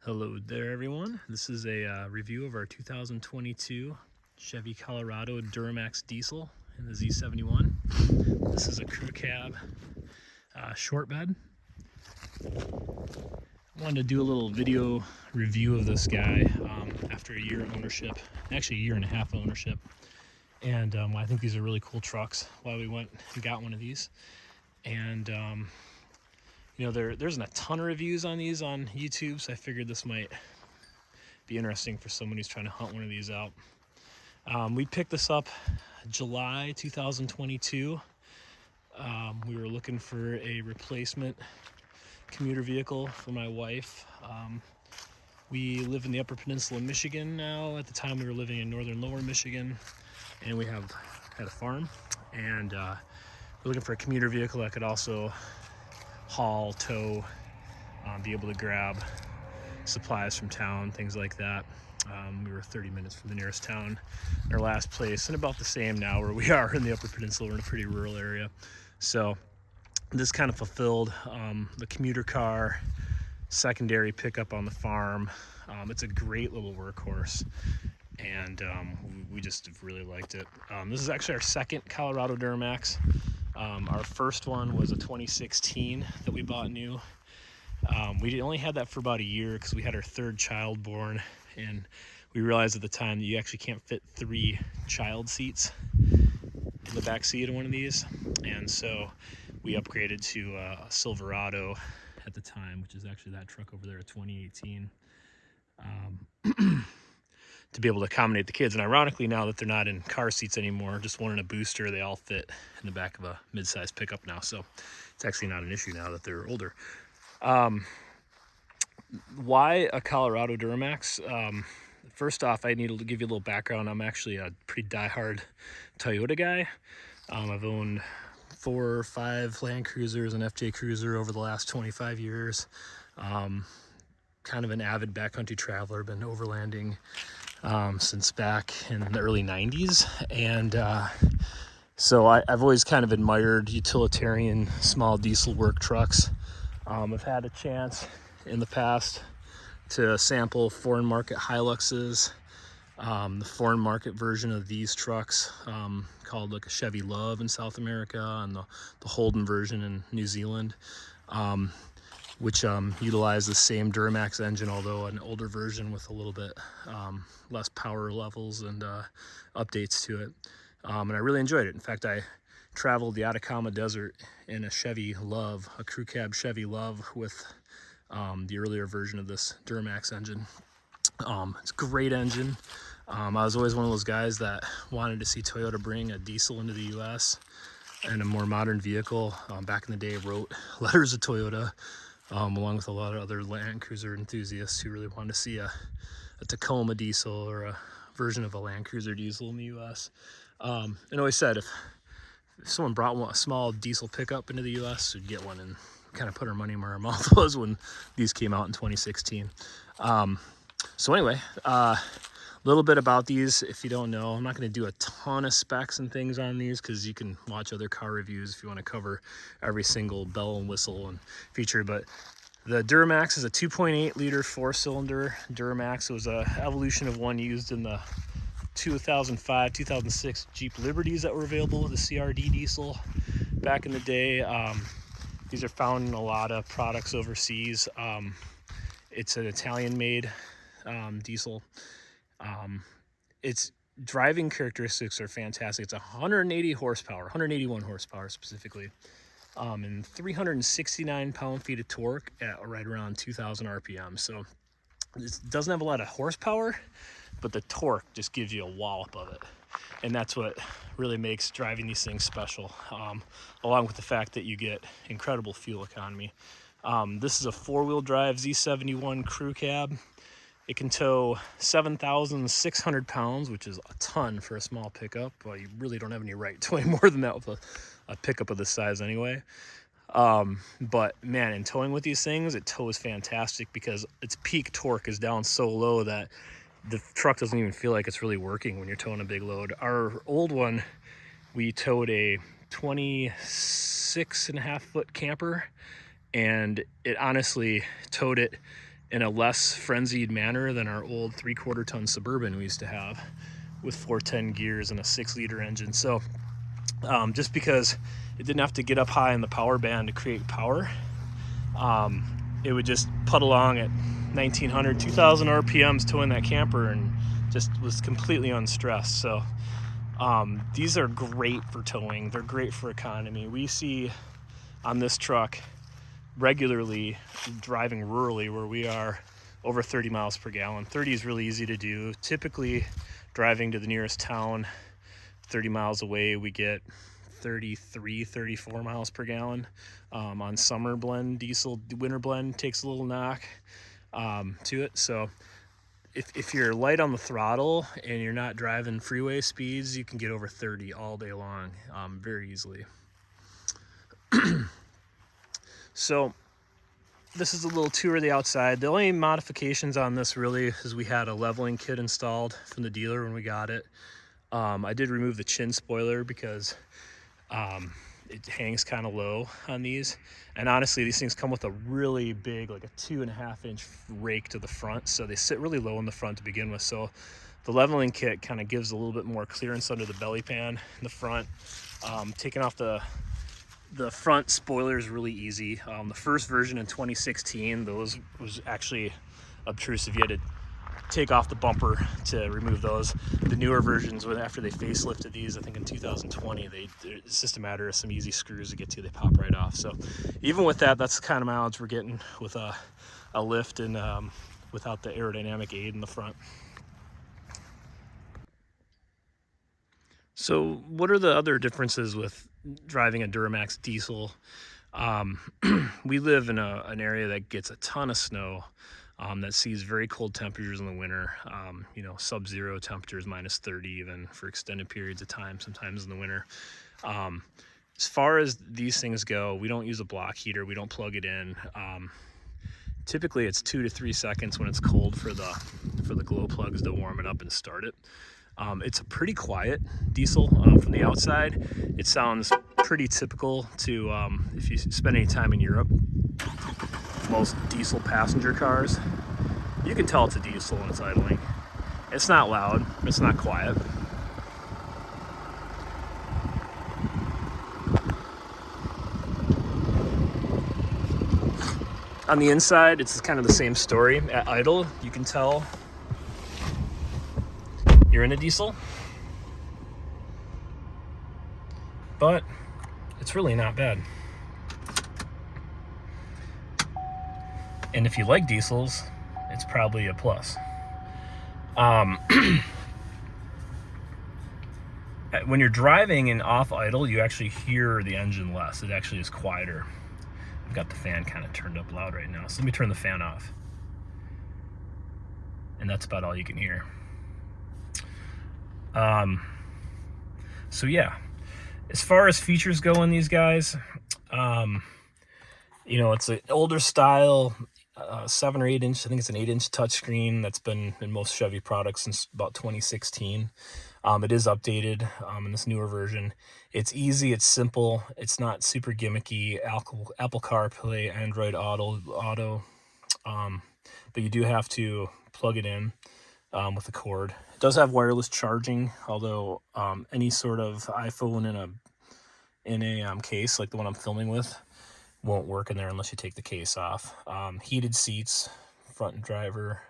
Hello there, everyone. This is a review of our 2022 Chevy Colorado Duramax diesel in the Z71. This is a crew cab short bed. I wanted to do a little video review of this guy after a year of ownership, actually a year and a half of ownership. And I think these are really cool trucks. Why we went and got one of these. And you know, there isn't a ton of reviews on these on YouTube, so I figured this might be interesting for someone who's trying to hunt one of these out. We picked this up July 2022. We were looking for a replacement commuter vehicle for my wife. We live in the Upper Peninsula of Michigan now. At the time, we were living in northern Lower Michigan, and we had a farm. And we're looking for a commuter vehicle that could also haul, tow, be able to grab supplies from town, things like that. We were 30 minutes from the nearest town, our last place, and about the same now where we are in the Upper Peninsula. We're in a pretty rural area. So this kind of fulfilled the commuter car, secondary pickup on the farm. It's a great little workhorse, and we just really liked it. This is actually our second Colorado Duramax. Our first one was a 2016 that we bought new. We only had that for about a year because we had our third child born, and we realized at the time that you actually can't fit 3 child seats in the back seat of one of these, and so we upgraded to a Silverado at the time, which is actually that truck over there, a 2018, to be able to accommodate the kids. And ironically, now that they're not in car seats anymore, just one in a booster, they all fit in the back of a mid-sized pickup now, so it's actually not an issue now that they're older. Why a Colorado Duramax? First off, I need to give you a little background. I'm actually a pretty diehard Toyota guy. I've owned 4 or 5 Land Cruisers and FJ Cruiser over the last 25 years. Kind of an avid backcountry traveler, been overlanding since back in the early 90s. And so I've always kind of admired utilitarian small diesel work trucks. I've had a chance in the past to sample foreign market Hiluxes, the foreign market version of these trucks called like a Chevy Love in South America, and the Holden version in New Zealand, which utilize the same Duramax engine, although an older version with a little bit less power levels and updates to it. And I really enjoyed it. In fact, I traveled the Atacama Desert in a Chevy Love, a crew cab Chevy Love with the earlier version of this Duramax engine. It's a great engine. I was always one of those guys that wanted to see Toyota bring a diesel into the US and a more modern vehicle. Back in the day, wrote letters to Toyota, along with a lot of other Land Cruiser enthusiasts who really wanted to see a Tacoma diesel or a version of a Land Cruiser diesel in the US. And always said if someone brought a small diesel pickup into the US, we'd get one, and kind of put our money where our mouth was when these came out in 2016. So anyway, a little bit about these. If you don't know, I'm not going to do a ton of specs and things on these because you can watch other car reviews if you want to cover every single bell and whistle and feature. But the Duramax is a 2.8 liter 4-cylinder Duramax. It was an evolution of one used in the 2005, 2006 Jeep Liberties that were available with the CRD diesel back in the day. These are found in a lot of products overseas. It's an Italian-made diesel. Its driving characteristics are fantastic. It's 180 horsepower, 181 horsepower specifically, and 369 pound-feet of torque at right around 2,000 RPM. So it doesn't have a lot of horsepower, but the torque just gives you a wallop of it. And that's what really makes driving these things special, along with the fact that you get incredible fuel economy. This is a 4-wheel drive Z71 crew cab. It can tow 7,600 pounds, which is a ton for a small pickup. Well, you really don't have any right towing more than that with a pickup of this size anyway. But man, in towing with these things, it tows fantastic because its peak torque is down so low that the truck doesn't even feel like it's really working when you're towing a big load. Our old one, we towed a 26.5-foot camper, and it honestly towed it in a less frenzied manner than our old 3/4 ton Suburban we used to have with 410 gears and a 6-liter engine. So just because it didn't have to get up high in the power band to create power, it would just putt along at 1900, 2000 RPMs towing that camper and just was completely unstressed. So these are great for towing. They're great for economy. We see on this truck regularly driving rurally where we are over 30 miles per gallon. 30 is really easy to do. Typically driving to the nearest town 30 miles away, we get 33, 34 miles per gallon. On summer blend diesel, winter blend takes a little knock to it. So if you're light on the throttle and you're not driving freeway speeds, you can get over 30 all day long very easily. So this is a little tour of the outside. The only modifications on this really is we had a leveling kit installed from the dealer when we got it. I did remove the chin spoiler because it hangs kind of low on these, and honestly these things come with a really big, like a 2.5-inch rake to the front, so they sit really low in the front to begin with. So the leveling kit kind of gives a little bit more clearance under the belly pan in the front. Taking off the front spoiler is really easy. The first version in 2016, those was actually obtrusive. You had to take off the bumper to remove those. The newer versions, after they facelifted these, I think in 2020, it's just a matter of some easy screws to get to. They pop right off. So even with that, that's the kind of mileage we're getting with a lift and without the aerodynamic aid in the front. So what are the other differences with driving a Duramax diesel? We live in an area that gets a ton of snow, that sees very cold temperatures in the winter, sub-zero temperatures, -30 even for extended periods of time, sometimes in the winter. As far as these things go, we don't use a block heater. We don't plug it in. Typically it's 2 to 3 seconds when it's cold for the glow plugs to warm it up and start it. It's a pretty quiet diesel from the outside. It sounds pretty typical to if you spend any time in Europe. Most diesel passenger cars, you can tell it's a diesel when it's idling. It's not loud, it's not quiet. On the inside, it's kind of the same story. At idle, you can tell you're in a diesel, but it's really not bad. And if you like diesels, it's probably a plus. When you're driving and off idle, you actually hear the engine less. It actually is quieter. I've got the fan kind of turned up loud right now, so let me turn the fan off. And that's about all you can hear. So yeah, as far as features go in these guys, it's an older style, 7 or 8 inch, I think it's an 8-inch touchscreen that's been in most Chevy products since about 2016. It is updated in this newer version. It's easy, it's simple, it's not super gimmicky. Apple CarPlay, Android Auto, but you do have to plug it in with a cord. It does have wireless charging, although any sort of iPhone in a case like the one I'm filming with won't work in there unless you take the case off. Heated seats, front and driver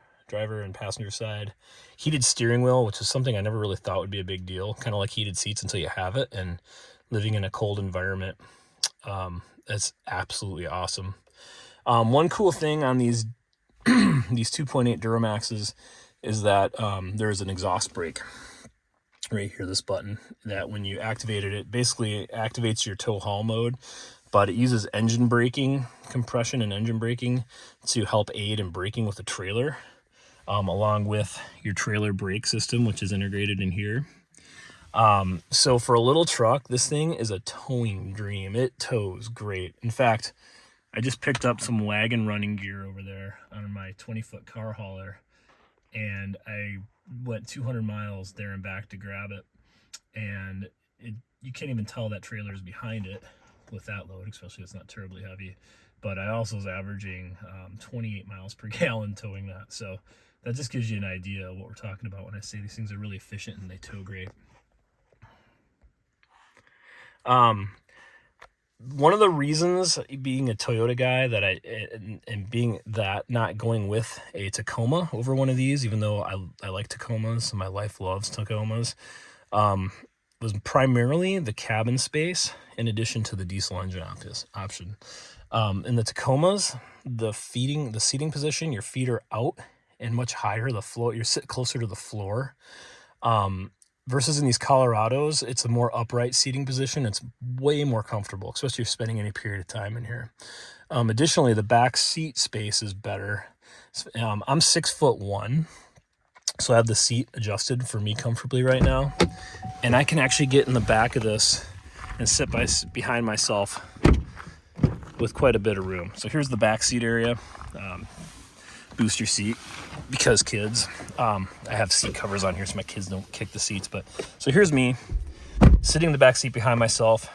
and passenger side. Heated steering wheel, which is something I never really thought would be a big deal. Kind of like heated seats until you have it, and living in a cold environment, that's absolutely awesome. One cool thing on these 2.8 Duramaxes is that there's an exhaust brake right here, this button, that when you activated it, basically activates your tow haul mode, but it uses engine braking, compression and engine braking to help aid in braking with the trailer, along with your trailer brake system, which is integrated in here. So for a little truck, this thing is a towing dream. It tows great. In fact, I just picked up some wagon running gear over there on my 20-foot car hauler, and I went 200 miles there and back to grab it, and you can't even tell that trailer is behind it with that load, especially if it's not terribly heavy. but I also was averaging 28 miles per gallon towing that. So that just gives you an idea of what we're talking about when I say these things are really efficient and they tow great. One of the reasons, being a Toyota guy, that and being that not going with a Tacoma over one of these, even though I like Tacomas, my wife loves Tacomas, was primarily the cabin space in addition to the diesel engine option. In the Tacomas, the seating position, your feet are out and much higher. The floor, you're sit closer to the floor. Versus in these Colorados, it's a more upright seating position. It's way more comfortable, especially if you're spending any period of time in here. Additionally, the back seat space is better. I'm 6'1", so I have the seat adjusted for me comfortably right now. And I can actually get in the back of this and sit behind myself with quite a bit of room. So here's the back seat area. Booster seat, because kids. I have seat covers on here so my kids don't kick the seats. But so here's me sitting in the back seat behind myself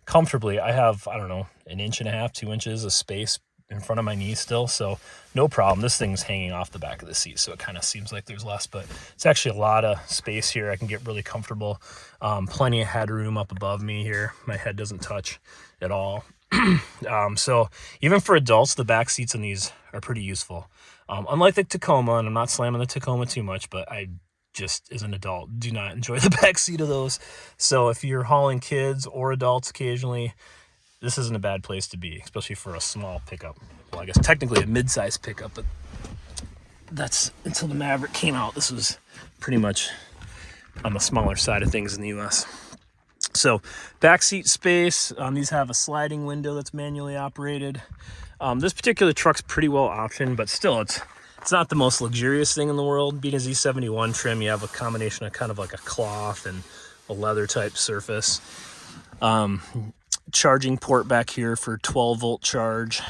comfortably. I have, I don't know, 1.5 inches, 2 inches of space in front of my knee still, so no problem. This thing's hanging off the back of the seat, so it kind of seems like there's less, but it's actually a lot of space here. I can get really comfortable. Plenty of headroom up above me here. My head doesn't touch at all. So even for adults, the back seats in these are pretty useful. Unlike the Tacoma, and I'm not slamming the Tacoma too much, but I just, as an adult, do not enjoy the back seat of those. So if you're hauling kids or adults occasionally, this isn't a bad place to be, especially for a small pickup. Well, I guess technically a mid-size pickup, but that's until the Maverick came out. This was pretty much on the smaller side of things in the US. So backseat space, these have a sliding window that's manually operated. This particular truck's pretty well optioned, but still it's not the most luxurious thing in the world. Being a Z71 trim, you have a combination of kind of like a cloth and a leather type surface. Charging port back here for 12 volt charge,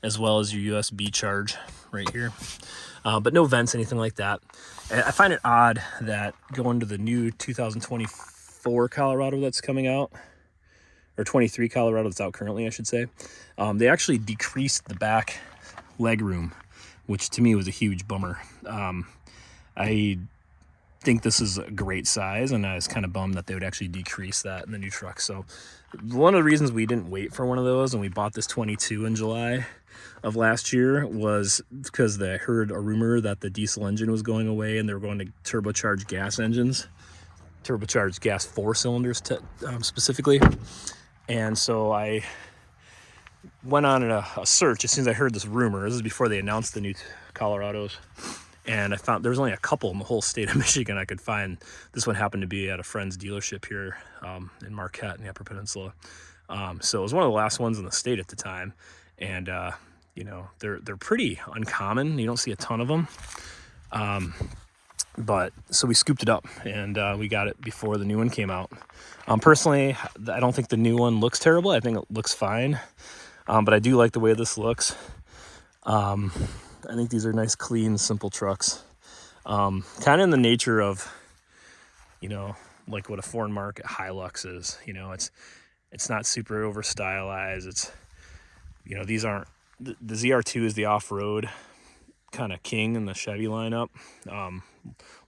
as well as your USB charge right here. But no vents, anything like that. And I find it odd that going to the new 2024 Colorado that's coming out, or 23 Colorado that's out currently, I should say, they actually decreased the back leg room, which to me was a huge bummer. I think this is a great size, and I was kind of bummed that they would actually decrease that in the new truck. So one of the reasons we didn't wait for one of those and we bought this 22 in July of last year was because I heard a rumor that the diesel engine was going away and they were going to turbocharge gas engines, turbocharged gas 4 cylinders specifically. And so I went on a search as soon as I heard this rumor. This is before they announced the new Colorados. And I found there was only a couple in the whole state of Michigan I could find. This one happened to be at a friend's dealership here in Marquette in the Upper Peninsula. So it was one of the last ones in the state at the time. And, you know, they're pretty uncommon. You don't see a ton of them. But so we scooped it up and we got it before the new one came out. Personally, I don't think the new one looks terrible. I think it looks fine. But I do like the way this looks. I think these are nice, clean, simple trucks. Kind of in the nature of, you know, like what a foreign market Hilux is. You know, it's not super over stylized. It's, you know, these aren't, the ZR2 is the off-road kind of king in the Chevy lineup.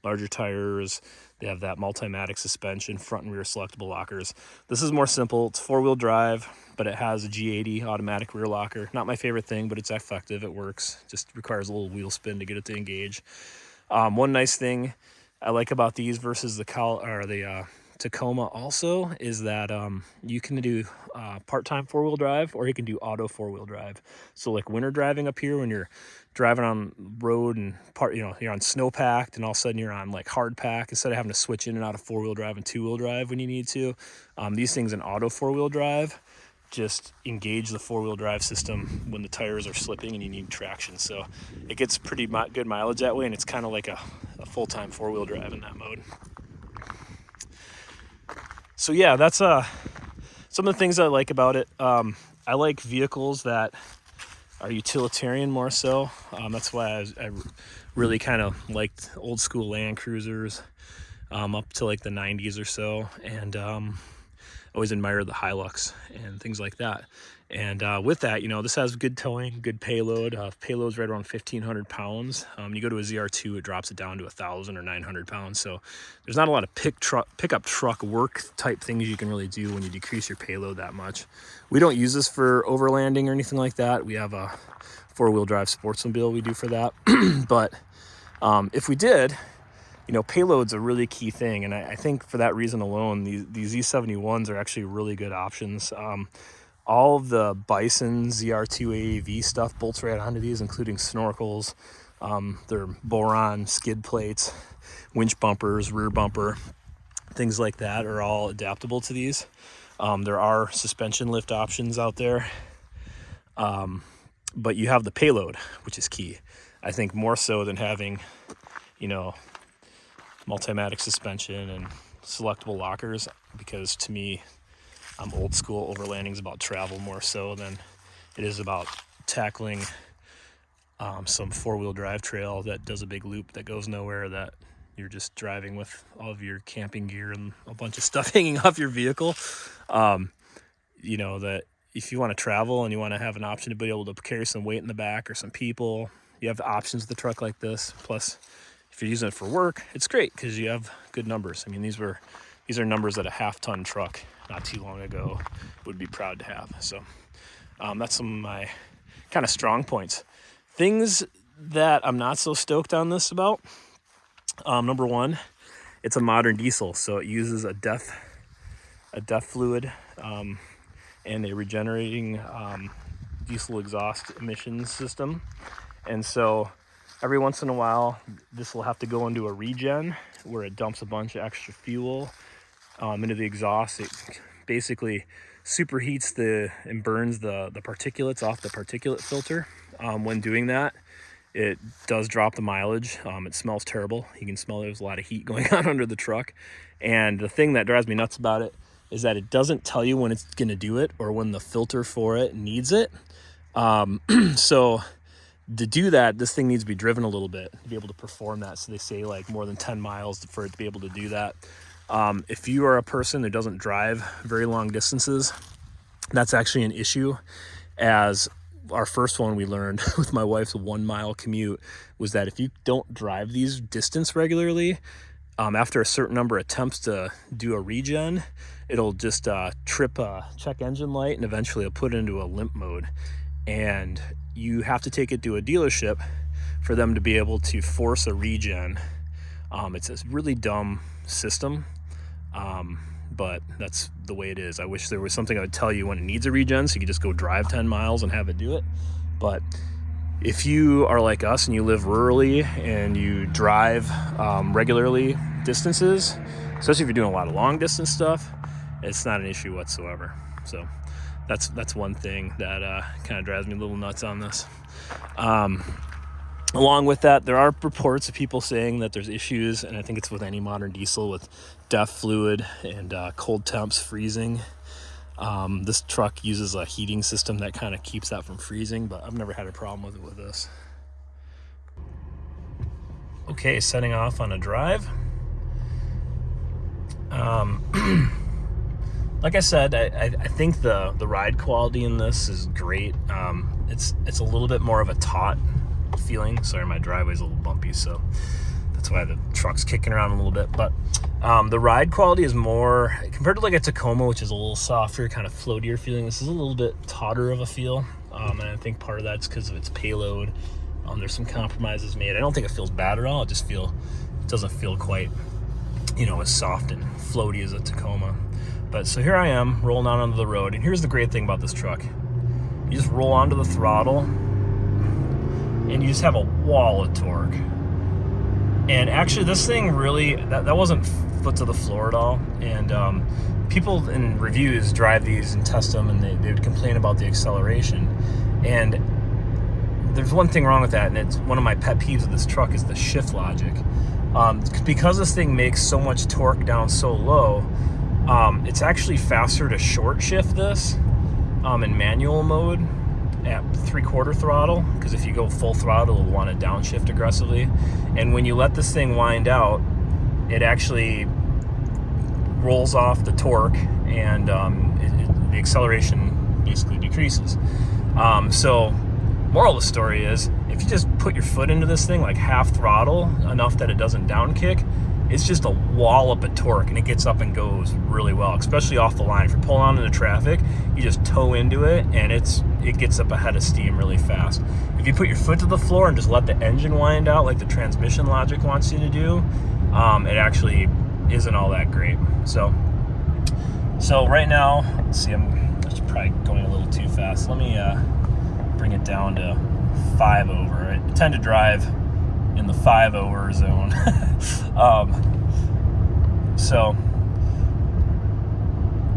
Larger tires, they have that Multimatic suspension, front and rear selectable lockers. This is more simple. It's 4-wheel drive, but it has a G80 automatic rear locker. Not my favorite thing, but it's effective. It works. Just requires a little wheel spin to get it to engage. One nice thing I like about these versus the Tacoma also is that you can do part-time 4-wheel drive, or you can do auto 4-wheel drive. So like winter driving up here, when you're driving on road and you're on snow packed and all of a sudden you're on like hard pack, instead of having to switch in and out of 4-wheel drive and 2-wheel drive when you need to, these things in auto 4-wheel drive just engage the 4-wheel drive system when the tires are slipping and you need traction. So it gets pretty good mileage that way, and it's kind of like a full-time 4-wheel drive in that mode. So yeah, that's some of the things I like about it. I like vehicles that are utilitarian more so. That's why I really kind of liked old school Land Cruisers up to like the 90s or so. And always admire the Hilux and things like that. And with that, this has good towing, good payload. Payload's right around 1,500 pounds. You go to a ZR2, it drops it down to 1,000 or 900 pounds. So there's not a lot of pickup truck work type things you can really do when you decrease your payload that much. We don't use this for overlanding or anything like that. We have a 4-wheel drive sportsmobile we do for that. But if we did, payload's a really key thing. And I think for that reason alone, these Z71s are actually really good options. All of the Bison ZR2 AAV stuff bolts right onto these, including snorkels, their boron skid plates, winch bumpers, rear bumper, things like that are all adaptable to these. There are suspension lift options out there, but you have the payload, which is key. I think more so than having, Multimatic suspension and selectable lockers, because to me, I'm old school. Overlanding is about travel more so than it is about tackling some 4-wheel drive trail that does a big loop that goes nowhere, that you're just driving with all of your camping gear and a bunch of stuff hanging off your vehicle. That if you want to travel and you want to have an option to be able to carry some weight in the back or some people, you have options with a truck like this. Plus, if you're using it for work, it's great because you have good numbers. I mean, these are numbers that a half-ton truck not too long ago would be proud to have. So that's some of my kind of strong points. Things that I'm not so stoked on this about. Number one, it's a modern diesel, so it uses a DEF fluid and a regenerating diesel exhaust emissions system. And so every once in a while, this will have to go into a regen where it dumps a bunch of extra fuel into the exhaust. It basically superheats and burns the particulates off the particulate filter. When doing that, it does drop the mileage. It smells terrible. You can smell there's a lot of heat going on under the truck. And the thing that drives me nuts about it is that it doesn't tell you when it's going to do it or when the filter for it needs it. So to do that, this thing needs to be driven a little bit to be able to perform that. So they say like more than 10 miles for it to be able to do that. If you are a person who doesn't drive very long distances, that's actually an issue. As our first one we learned with my wife's 1-mile commute was that if you don't drive these distance regularly, after a certain number of attempts to do a regen, it'll just trip a check engine light and eventually it'll put it into a limp mode. And you have to take it to a dealership for them to be able to force a regen. It's a really dumb system, but that's the way it is. I wish there was something I would tell you when it needs a regen so you could just go drive 10 miles and have it do it. But if you are like us and you live rurally and you drive regularly distances, especially if you're doing a lot of long distance stuff, it's not an issue whatsoever. So that's one thing that kind of drives me a little nuts on this. Along with that, there are reports of people saying that there's issues, and I think it's with any modern diesel, with DEF fluid and cold temps freezing. This truck uses a heating system that kind of keeps that from freezing, but I've never had a problem with it with this. Okay, setting off on a drive. Like I said, I think the ride quality in this is great. It's a little bit more of a taut feeling. Sorry, my driveway's a little bumpy, so that's why the truck's kicking around a little bit. But the ride quality is more, compared to like a Tacoma, which is a little softer, kind of floatier feeling, this is a little bit tauter of a feel. And I think part of that's because of its payload. There's some compromises made. I don't think it feels bad at all. It doesn't feel quite, as soft and floaty as a Tacoma. But so here I am rolling out onto the road, and here's the great thing about this truck. You just roll onto the throttle and you just have a wall of torque. And actually this thing really, that wasn't foot to the floor at all. And people in reviews drive these and test them, and they would complain about the acceleration. And there's one thing wrong with that, and it's one of my pet peeves of this truck is the shift logic. Because this thing makes so much torque down so low, it's actually faster to short shift this in manual mode at 3/4 throttle, because if you go full throttle, it'll want to downshift aggressively. And when you let this thing wind out, it actually rolls off the torque and the acceleration basically decreases. So moral of the story is, if you just put your foot into this thing like half throttle, enough that it doesn't down kick, it's just a wallop of torque, and it gets up and goes really well, especially off the line. If you're pulling out into traffic, you just tow into it, and it gets up ahead of steam really fast. If you put your foot to the floor and just let the engine wind out like the transmission logic wants you to do, it actually isn't all that great. So right now, let's see, I'm probably going a little too fast. Let me bring it down to 5 over. I tend to drive in the 5 over zone. So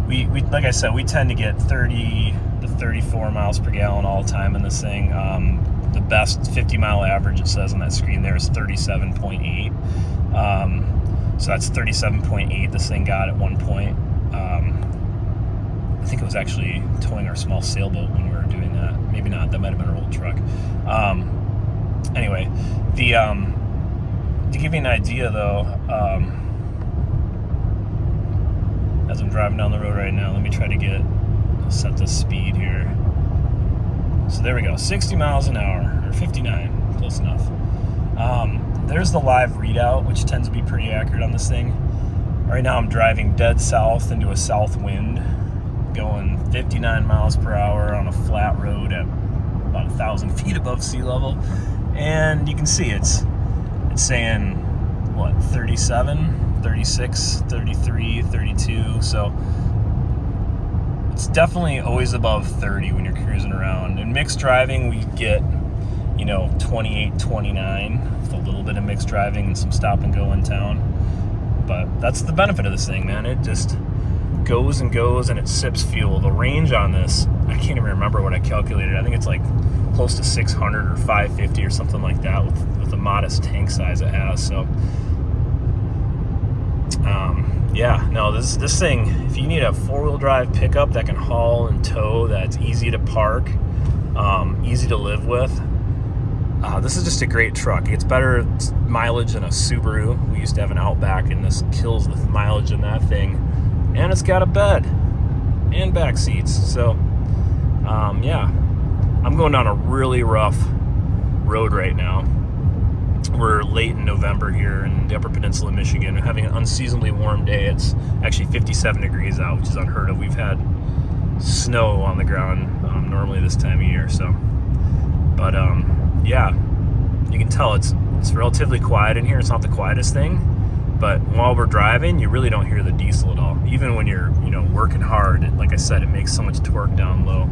we like I said, we tend to get 30 to 34 miles per gallon all the time in this thing. The best 50-mile average, it says on that screen there, is 37.8. So that's 37.8 this thing got at one point. I think it was actually towing our small sailboat when we were doing that. Maybe not, that might have been our old truck. Anyway, to give you an idea though, as I'm driving down the road right now, let me try to set the speed here. So there we go, 60 miles an hour, or 59, close enough. There's the live readout, which tends to be pretty accurate on this thing. Right now I'm driving dead south into a south wind, going 59 miles per hour on a flat road at about 1,000 feet above sea level. And you can see it's saying, what, 37, 36, 33, 32. So it's definitely always above 30 when you're cruising around. In mixed driving, we get, 28, 29 with a little bit of mixed driving and some stop and go in town. But that's the benefit of this thing, man. It just goes and goes, and it sips fuel. The range on this, I can't even remember what I calculated. I think it's like close to 600 or 550 or something like that with the modest tank size it has. So yeah, no, this thing, if you need a 4-wheel drive pickup that can haul and tow, that's easy to park, easy to live with, this is just a great truck. It gets better mileage than a Subaru. We used to have an Outback, and this kills the mileage in that thing. And it's got a bed and back seats. So yeah, I'm going down a really rough road right now. We're late in November here in the Upper Peninsula of Michigan. We're having an unseasonably warm day. It's actually 57 degrees out, which is unheard of. We've had snow on the ground normally this time of year. So, but yeah, you can tell it's relatively quiet in here. It's not the quietest thing, but while we're driving, you really don't hear the diesel at all. Even when you're working hard, like I said, it makes so much torque down low.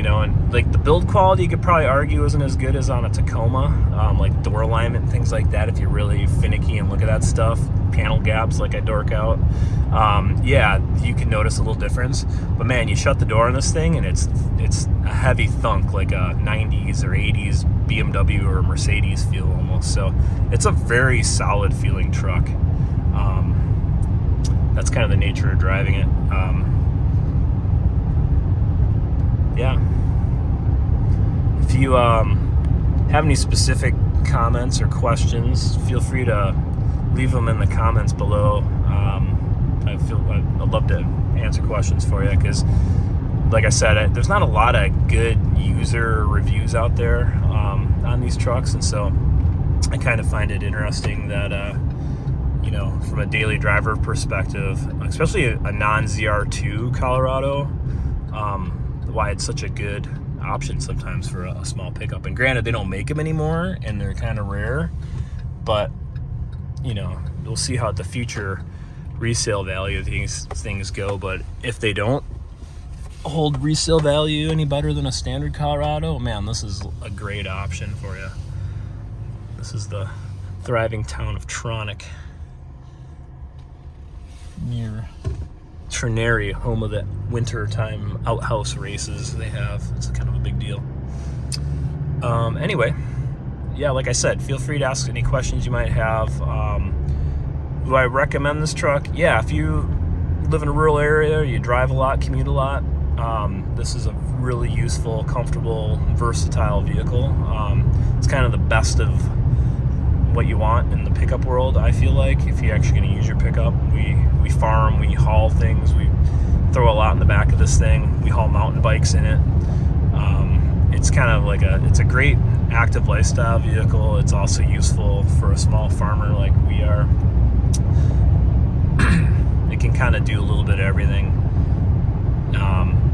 And like the build quality, you could probably argue isn't as good as on a Tacoma, like door alignment and things like that. If you're really finicky and look at that stuff, panel gaps like I dork out, yeah, you can notice a little difference. But man, you shut the door on this thing, and it's a heavy thunk, like a 90s or 80s BMW or Mercedes feel almost. So it's a very solid feeling truck. That's kind of the nature of driving it. Yeah. If you have any specific comments or questions, feel free to leave them in the comments below. I'd love to answer questions for you, because like I said, there's not a lot of good user reviews out there on these trucks, and so I kind of find it interesting that from a daily driver perspective, especially a non-ZR2 Colorado, why it's such a good option sometimes for a small pickup. And granted, they don't make them anymore, and they're kind of rare, but we'll see how the future resale value of these things go. But if they don't hold resale value any better than a standard Colorado, man, this is a great option for you. This is the thriving town of Tronic, near Trinary, home of the wintertime outhouse races they have. It's kind of a big deal. Anyway, yeah, like I said, feel free to ask any questions you might have. Do I recommend this truck? Yeah, if you live in a rural area, you drive a lot, commute a lot, this is a really useful, comfortable, versatile vehicle. It's kind of the best of what you want in the pickup world. I feel like if you're actually going to use your pickup, we farm, we haul things, we throw a lot in the back of this thing. We haul mountain bikes in it. It's kind of like it's a great active lifestyle vehicle. It's also useful for a small farmer like we are. It can kind of do a little bit of everything.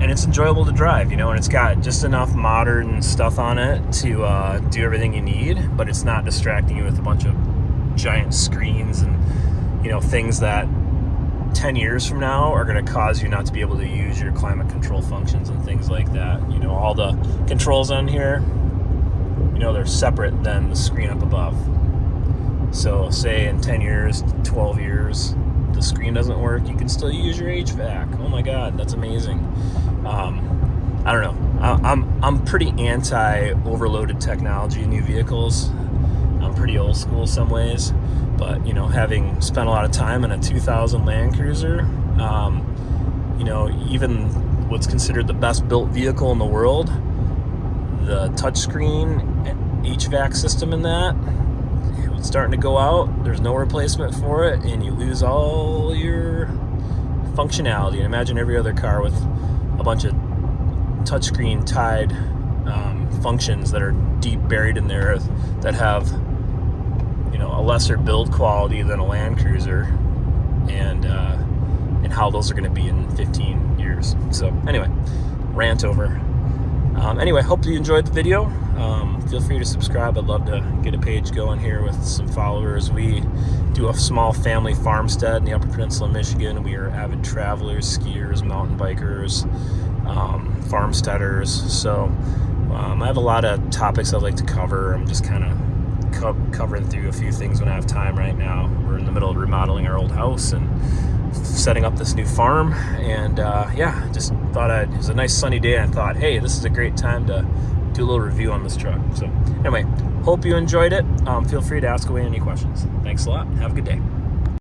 And it's enjoyable to drive, and it's got just enough modern stuff on it to do everything you need, but it's not distracting you with a bunch of giant screens and, things that 10 years from now are going to cause you not to be able to use your climate control functions and things like that. All the controls on here, they're separate than the screen up above. So say in 10 years, 12 years, the screen doesn't work, you can still use your HVAC. Oh my God, that's amazing. I don't know. I'm pretty anti-overloaded technology in new vehicles. I'm pretty old school some ways, but having spent a lot of time in a 2000 Land Cruiser, even what's considered the best built vehicle in the world, the touchscreen HVAC system in that, it's starting to go out. There's no replacement for it, and you lose all your functionality. And imagine every other car with a bunch of touchscreen tied functions that are deep buried in the earth that have a lesser build quality than a Land Cruiser, and how those are going to be in 15 years. So anyway, rant over. Anyway, hope you enjoyed the video. Feel free to subscribe. I'd love to get a page going here with some followers. We do a small family farmstead in the Upper Peninsula of Michigan. We are avid travelers, skiers, mountain bikers, farmsteaders. So I have a lot of topics I'd like to cover. I'm just kind of covering through a few things when I have time right now. We're in the middle of remodeling our old house and setting up this new farm, and just thought it was a nice sunny day, and I thought, hey, this is a great time to do a little review on this truck. So anyway, hope you enjoyed it. Feel free to ask away any questions. Thanks a lot. Have a good day.